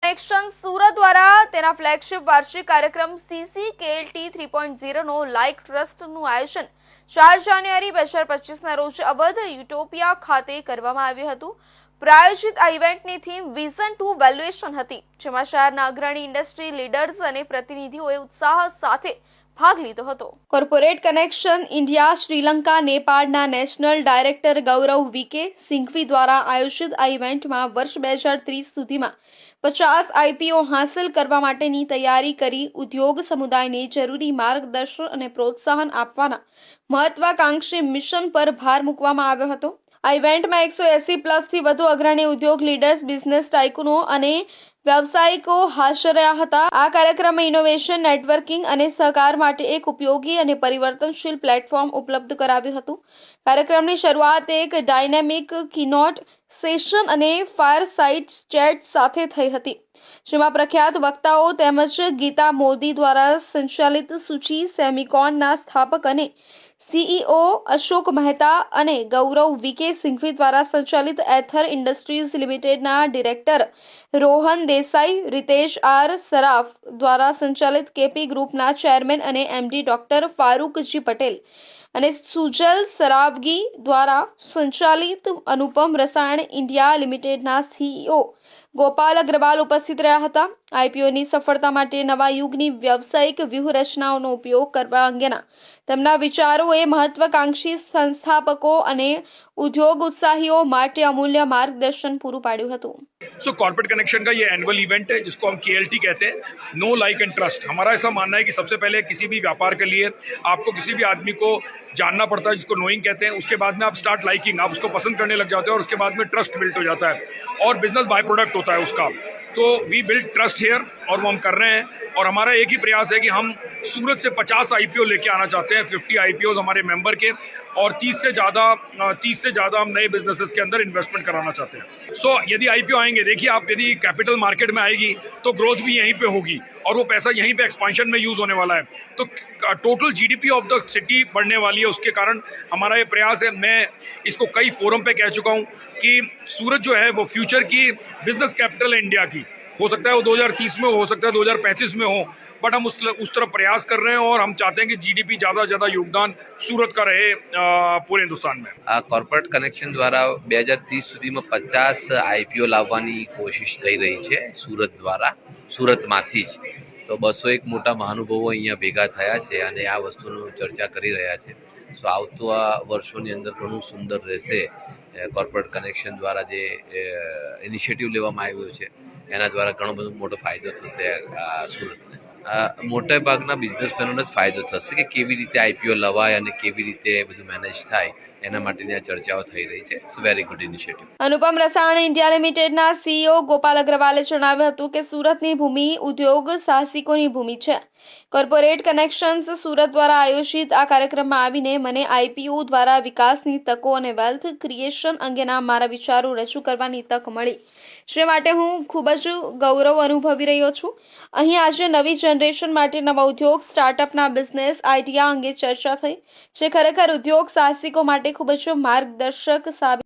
Connection Surat દ્વારા તેના flagship વાર્ષિક કાર્યક્રમ CCKLT 3.0નો લાઇક ટ્રસ્ટનું આયોજન 4 જાન્યુઆરી 2025ના રોજ અવધ યુટોપિયા ખાતે કરવામાં આવ્યું હતું। પ્રાયોજિત આ ઇવેન્ટની થીમ વિઝન ટુ વેલ્યુએશન હતી, જેમાં શહેરના અગ્રણી ઇન્ડસ્ટ્રી લીડર્સ અને પ્રતિનિધિઓએ ઉત્સાહ સાથે ભાગ લીધો હતો। કોર્પોરેટ કનેક્શન ઇન્ડિયા શ્રીલંકા નેપાળના નેશનલ ડાયરેક્ટર ગૌરવ વીકે સિંઘવી દ્વારા આયોજિત આ ઇવેન્ટમાં વર્ષ 2030 સુધીમાં 50 IPO હાંસલ કરવા માટેની તૈયારી કરી ઉદ્યોગ સમુદાયને જરૂરી માર્ગદર્શન અને પ્રોત્સાહન આપવાના મહત્વાકાંક્ષી મિશન પર ભાર મૂકવામાં આવ્યો હતો। આ ઇવેન્ટમાં 180 થી વધુ અગ્રણી ઉદ્યોગ લીડર્સ, બિઝનેસ ટાઇકૂનો અને વ્યવસાયિકો હાજર રહ્યા હતા। આ કાર્યક્રમમાં ઇનોવેશન, નેટવર્કિંગ અને સહકાર માટે એક ઉપયોગી અને પરિવર્તનશીલ પ્લેટફોર્મ ઉપલબ્ધ કરાવ્યું હતું। કાર્યક્રમની શરૂઆત એક ડાયનેમિક કીનોટ સેશન અને ફાયરસાઇડ ચેટ સાથે થઈ હતી, જેમાં પ્રખ્યાત વક્તાઓ તેમજ ગીતા મોદી દ્વારા સંચાલિત સૂચિ સેમિકોનના સ્થાપક અને CEO અશોક મહેતા અને ગૌરવ વીકે સિંઘવી દ્વારા સંચાલિત એથર ઇન્ડસ્ટ્રીઝ લિમિટેડના ડિરેક્ટર રોહન દેસાઈ, रितेश आर सराफ દ્વારા સંચાલિત કેપી ગ્રુપના ચેરમેન અને MD ડોક્ટર ફારૂકજી પટેલ અને સુજલ સરાવગી દ્વારા સંચાલિત અનુપમ રસાયણ ઇન્ડિયા લિમિટેડના CEO ગોપાલ અગ્રવાલ ઉપસ્થિત રહ્યા હતા। IPOની સફળતા માટે નવા યુગની વ્યવસાયિક વ્યૂહરચનાઓનો ઉપયોગ કરવા અંગેના તેમના વિચારોએ મહત્વાકાંક્ષી સંસ્થાપકો અને उद्योग उत्साहियों माटे अमूल्य मार्गदर्शन पूरू पाड्યું હતું। सो कॉर्पोरेट कनेक्शन का ये एनुअल इवेंट है जिसको हम KLT कहते हैं, नो लाइक एंड ट्रस्ट। हमारा ऐसा मानना है कि सबसे पहले किसी भी व्यापार के लिए आपको किसी भी आदमी को जानना पड़ता है, जिसको नोइंग कहते हैं। उसके बाद में आप स्टार्ट लाइकिंग, आप उसको पसंद करने लग जाते हो और उसके बाद में ट्रस्ट बिल्ट हो जाता है और बिजनेस बाय प्रोडक्ट होता है उसका। तो वी बिल्ड ट्रस्ट हेयर और वो हम कर रहे हैं और हमारा एक ही प्रयास है कि हम सूरत से 50 IPO लेके आना चाहते हैं, 50 IPOs हमारे मेंबर के, और 30 से ज़्यादा हम नए बिजनेसेस के अंदर इन्वेस्टमेंट कराना चाहते हैं। सो यदि IPO आएंगे, देखिए आप, यदि कैपिटल मार्केट में आएगी तो ग्रोथ भी यहीं पे होगी और वो पैसा यहीं पे एक्सपांशन में यूज़ होने वाला है, तो total GDP of the city बढ़ने वाली है। उसके कारण हमारा ये प्रयास है। मैं इसको कई फोरम पे कह चुका हूँ कि सूरत जो है वो फ्यूचर की बिजनेस कैपिटल है इंडिया की। हो सकता है वो 2030 में हो सकता है 2035 में हो, बट हम उस तरफ प्रयास कर रहे हैं और हम चाहते हैं कि GDP ज़्यादा से ज़्यादा योगदान सूरत का रहे पूरे हिंदुस्तान में। આ કોર્પોરેટ કનેક્શન દ્વારા 2030 સુધીમાં 50 IPO લાવવાની કોશિશ થઈ રહી છે સુરત દ્વારા, સુરતમાંથી જ। તો 201 મોટા મહાનુભાવો અહીંયા ભેગા થયા છે અને આ વસ્તુનું ચર્ચા કરી રહ્યા છે। સો આવતા વર્ષોની અંદર ઘણું સુંદર રહેશે। કોર્પોરેટ કનેક્શન દ્વારા જે ઇનિશિયેટિવ લેવામાં આવ્યો છે એના દ્વારા ઘણો બધો મોટો ફાયદો થશે સુરતને। મોટા ભાગના બિઝનેસમેનોને જ ફાયદો થશે કે કેવી રીતે IPO લવાય અને કેવી રીતે બધું મેનેજ થાય, એના માટેની આ ચર્ચાઓ થઈ રહી છે। It's very good initiative. Anupam Rasayan India લિમિટેડના CEO ગોપાલ અગ્રવાલે જણાવ્યું હતું કે સુરતની ભૂમિ ઉદ્યોગ સાહસિકોની ભૂમિ છે। કોર્પોરેટ કનેક્શન્સ સુરત દ્વારા આયોજિત આ કાર્યક્રમમાં આવીને મને IPO દ્વારા વિકાસની તકો અને વેલ્થ ક્રિએશન અંગેના મારા વિચારો રજૂ કરવાની તક મળી, જે માટે હું ખૂબ જ ગૌરવ અનુભવી રહ્યો છું। અહીં આજે નવી જનરેશન માટે નવા ઉદ્યોગ સ્ટાર્ટઅપના બિઝનેસ આઈડિયા અંગે ચર્ચા થઈ, જે ખરેખર ઉદ્યોગ સાહસિકો માટે ખૂબ જ માર્ગદર્શક સાબિત